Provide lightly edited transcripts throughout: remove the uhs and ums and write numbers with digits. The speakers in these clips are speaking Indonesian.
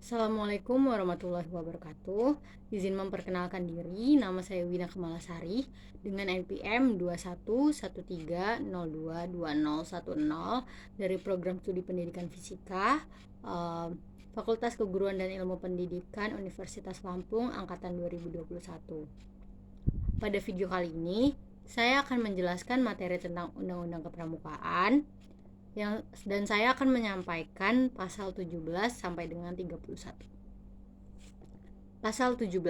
Assalamualaikum warahmatullahi wabarakatuh. Izin memperkenalkan diri, nama saya Wina Kemalasari dengan NPM 2113022010 dari Program Studi Pendidikan Fisika, Fakultas Keguruan dan Ilmu Pendidikan Universitas Lampung Angkatan 2021. Pada video kali ini, saya akan menjelaskan materi tentang Undang-Undang Kepramukaan dan saya akan menyampaikan pasal 17 sampai dengan 31. Pasal 17,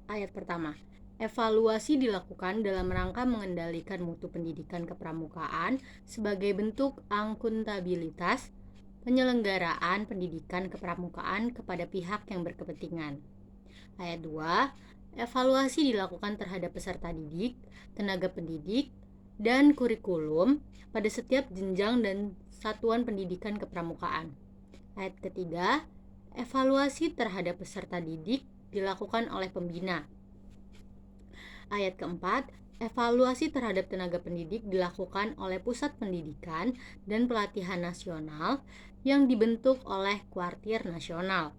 ayat pertama. Evaluasi dilakukan dalam rangka mengendalikan mutu pendidikan kepramukaan sebagai bentuk akuntabilitas penyelenggaraan pendidikan kepramukaan kepada pihak yang berkepentingan. Ayat 2. Evaluasi dilakukan terhadap peserta didik, tenaga pendidik, dan kurikulum pada setiap jenjang dan satuan pendidikan kepramukaan. Ayat ketiga, evaluasi terhadap peserta didik dilakukan oleh pembina. Ayat keempat, evaluasi terhadap tenaga pendidik dilakukan oleh Pusat Pendidikan dan Pelatihan Nasional yang dibentuk oleh Kuartir Nasional.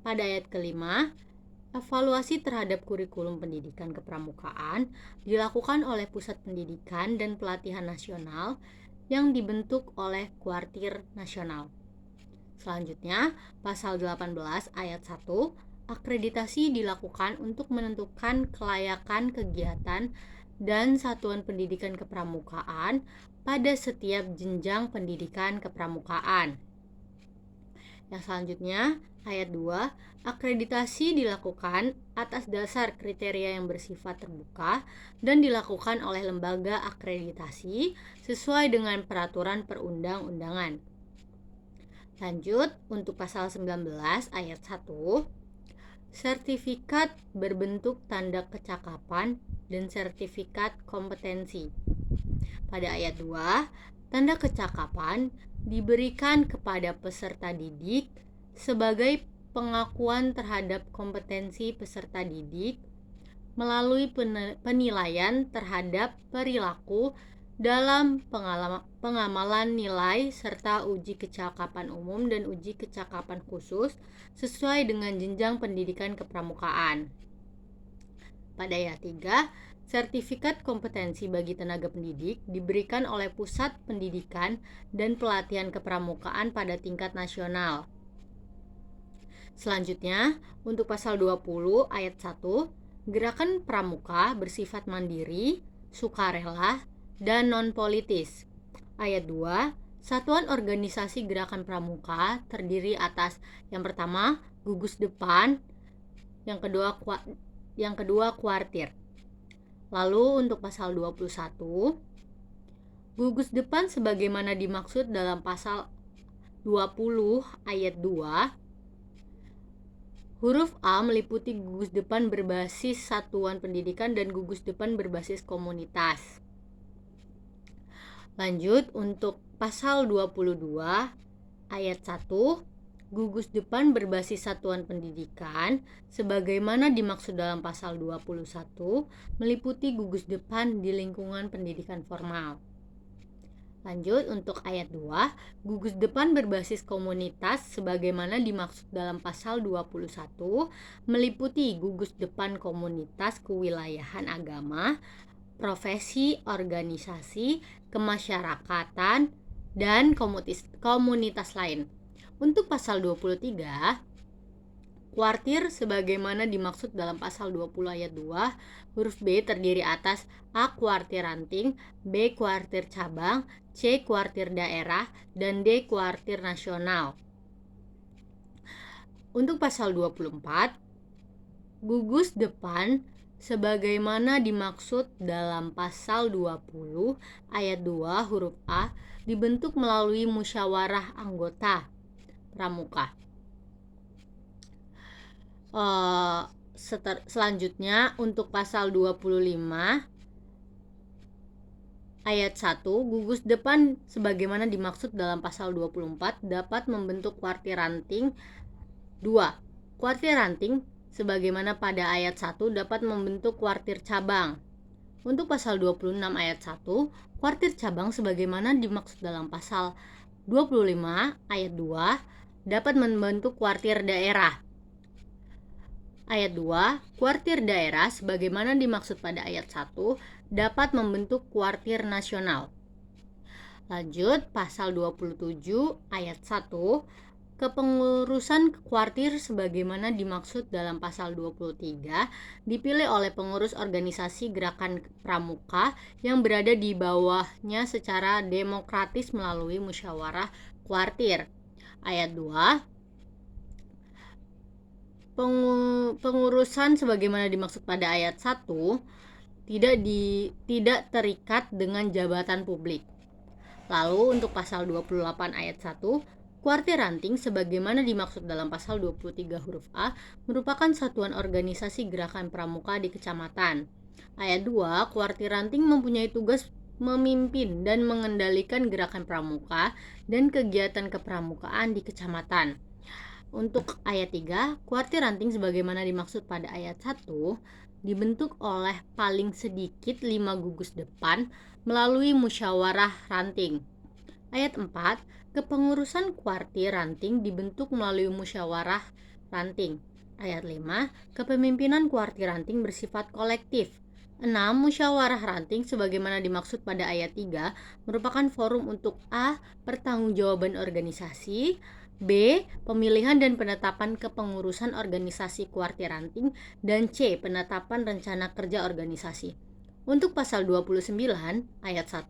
Pada ayat kelima, evaluasi terhadap kurikulum pendidikan kepramukaan dilakukan oleh Pusat Pendidikan dan Pelatihan Nasional yang dibentuk oleh Kuartir Nasional. Selanjutnya, pasal 18 ayat 1, akreditasi dilakukan untuk menentukan kelayakan kegiatan dan satuan pendidikan kepramukaan pada setiap jenjang pendidikan kepramukaan. Yang selanjutnya, ayat 2, akreditasi dilakukan atas dasar kriteria yang bersifat terbuka dan dilakukan oleh lembaga akreditasi sesuai dengan peraturan perundang-undangan. Lanjut, untuk pasal 19 ayat 1, sertifikat berbentuk tanda kecakapan dan sertifikat kompetensi. Pada ayat 2, tanda kecakapan diberikan kepada peserta didik sebagai pengakuan terhadap kompetensi peserta didik melalui penilaian terhadap perilaku dalam pengamalan nilai serta uji kecakapan umum dan uji kecakapan khusus sesuai dengan jenjang pendidikan kepramukaan. Pada ayat 3, sertifikat kompetensi bagi tenaga pendidik diberikan oleh Pusat Pendidikan dan Pelatihan Kepramukaan pada tingkat nasional. Selanjutnya, untuk pasal 20 ayat 1, gerakan pramuka bersifat mandiri, sukarela, dan non-politis. Ayat 2, satuan organisasi gerakan pramuka terdiri atas yang pertama, gugus depan, yang kedua kuartir. Lalu untuk pasal 21, gugus depan sebagaimana dimaksud dalam pasal 20 ayat 2, huruf A meliputi gugus depan berbasis satuan pendidikan dan gugus depan berbasis komunitas. Lanjut, untuk pasal 22 ayat 1, gugus depan berbasis satuan pendidikan sebagaimana dimaksud dalam pasal 21 meliputi gugus depan di lingkungan pendidikan formal. Lanjut, untuk ayat 2, gugus depan berbasis komunitas sebagaimana dimaksud dalam pasal 21 meliputi gugus depan komunitas kewilayahan agama, profesi, organisasi, kemasyarakatan, dan komunitas lain. Untuk pasal 23, kuartir sebagaimana dimaksud dalam pasal 20 ayat 2, huruf B terdiri atas A kuartir ranting, B kuartir cabang, C kuartir daerah, dan D kuartir nasional. Untuk pasal 24, gugus depan sebagaimana dimaksud dalam pasal 20 ayat 2 huruf A dibentuk melalui musyawarah anggota pramuka. Selanjutnya, untuk pasal 25 ayat 1, gugus depan sebagaimana dimaksud dalam pasal 24 dapat membentuk kuartir ranting. 2. Kuartir ranting sebagaimana pada ayat 1 dapat membentuk kuartir cabang. Untuk pasal 26 ayat 1, kuartir cabang sebagaimana dimaksud dalam pasal 25 ayat 2 dapat membentuk kuartir daerah. Ayat 2, kuartir daerah sebagaimana dimaksud pada ayat 1 dapat membentuk kuartir nasional. Lanjut, pasal 27 ayat 1, kepengurusan kuartir sebagaimana dimaksud dalam pasal 23 dipilih oleh pengurus organisasi gerakan pramuka yang berada di bawahnya secara demokratis melalui musyawarah kuartir. Ayat 2, pengurusan sebagaimana dimaksud pada ayat 1 tidak terikat dengan jabatan publik. Lalu untuk pasal 28 ayat 1, kuartir ranting sebagaimana dimaksud dalam pasal 23 huruf A merupakan satuan organisasi gerakan pramuka di kecamatan. Ayat 2, kuartir ranting mempunyai tugas memimpin dan mengendalikan gerakan pramuka dan kegiatan kepramukaan di kecamatan. Untuk ayat 3, kuartir ranting sebagaimana dimaksud pada ayat 1 dibentuk oleh paling sedikit 5 gugus depan melalui musyawarah ranting. Ayat 4, kepengurusan kuartir ranting dibentuk melalui musyawarah ranting. Ayat 5, kepemimpinan kuartir ranting bersifat kolektif. 6. Musyawarah ranting sebagaimana dimaksud pada ayat 3 merupakan forum untuk A. Pertanggungjawaban organisasi, B. Pemilihan dan penetapan kepengurusan organisasi kuartir ranting, dan C. Penetapan rencana kerja organisasi. Untuk pasal 29 ayat 1,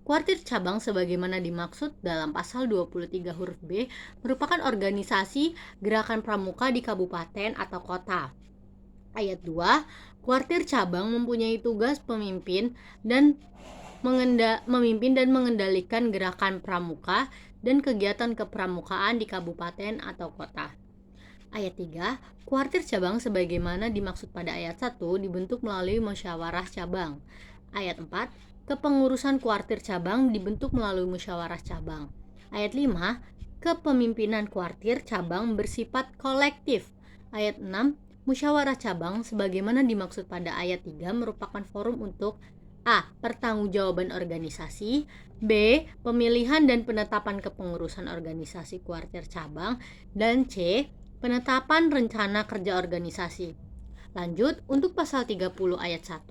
kuartir cabang sebagaimana dimaksud dalam pasal 23 huruf B merupakan organisasi gerakan pramuka di kabupaten atau kota. Ayat 2, kuartir cabang mempunyai tugas memimpin dan mengendalikan gerakan pramuka dan kegiatan kepramukaan di kabupaten atau kota. Ayat 3, kuartir cabang sebagaimana dimaksud pada ayat 1 dibentuk melalui musyawarah cabang. Ayat 4, kepengurusan kuartir cabang dibentuk melalui musyawarah cabang. Ayat 5, kepemimpinan kuartir cabang bersifat kolektif. Ayat 6, musyawarah cabang sebagaimana dimaksud pada ayat 3 merupakan forum untuk A. Pertanggungjawaban organisasi, B. Pemilihan dan penetapan kepengurusan organisasi kuartir cabang, dan C. Penetapan rencana kerja organisasi. Lanjut, untuk pasal 30 ayat 1,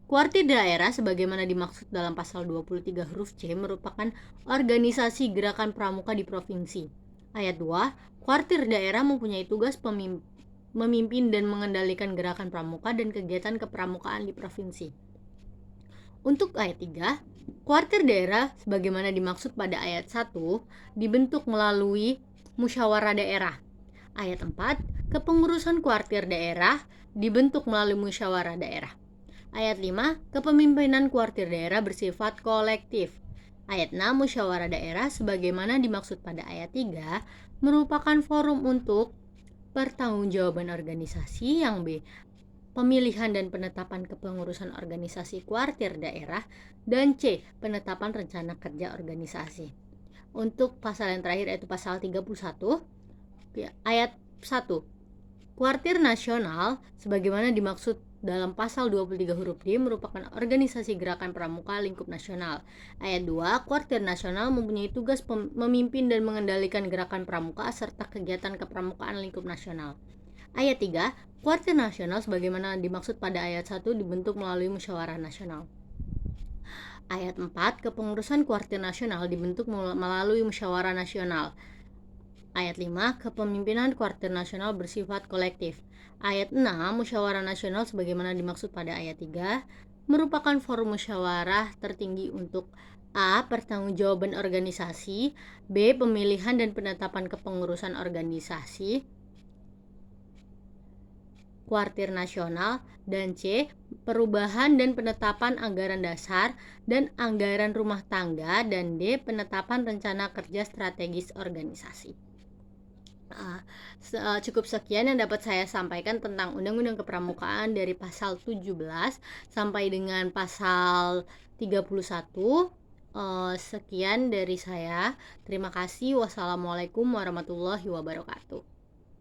kuartir daerah sebagaimana dimaksud dalam pasal 23 huruf C merupakan organisasi gerakan pramuka di provinsi. Ayat 2, kuartir daerah mempunyai tugas memimpin dan mengendalikan gerakan pramuka dan kegiatan kepramukaan di provinsi. Untuk ayat 3, kuartir daerah sebagaimana dimaksud pada ayat 1 dibentuk melalui musyawarah daerah. Ayat 4, kepengurusan kuartir daerah dibentuk melalui musyawarah daerah. Ayat 5, kepemimpinan kuartir daerah bersifat kolektif. Ayat 6, musyawarah daerah sebagaimana dimaksud pada ayat 3 merupakan forum untuk pertanggungjawaban organisasi, yang B. Pemilihan dan penetapan kepengurusan organisasi kuartir daerah, dan C. Penetapan rencana kerja organisasi. Untuk pasal yang terakhir yaitu pasal 31 ayat 1, kuartir nasional sebagaimana dimaksud dalam pasal 23 huruf D merupakan organisasi gerakan pramuka lingkup nasional. Ayat 2, kuartir nasional mempunyai tugas memimpin dan mengendalikan gerakan pramuka serta kegiatan kepramukaan lingkup nasional. Ayat 3, kuartir nasional sebagaimana dimaksud pada ayat 1 dibentuk melalui musyawarah nasional. Ayat 4, kepengurusan kuartir nasional dibentuk melalui musyawarah nasional. Ayat 5, kepemimpinan kuartir nasional bersifat kolektif. Ayat 6, musyawarah nasional sebagaimana dimaksud pada ayat 3 merupakan forum musyawarah tertinggi untuk A. Pertanggungjawaban organisasi, B. Pemilihan dan penetapan kepengurusan organisasi kuartir nasional, dan C. Perubahan dan penetapan anggaran dasar dan anggaran rumah tangga, dan D. Penetapan rencana kerja strategis organisasi. Cukup sekian yang dapat saya sampaikan tentang Undang-Undang Kepramukaan dari pasal 17 sampai dengan pasal 31. Sekian dari saya. Terima kasih. Wassalamualaikum warahmatullahi wabarakatuh.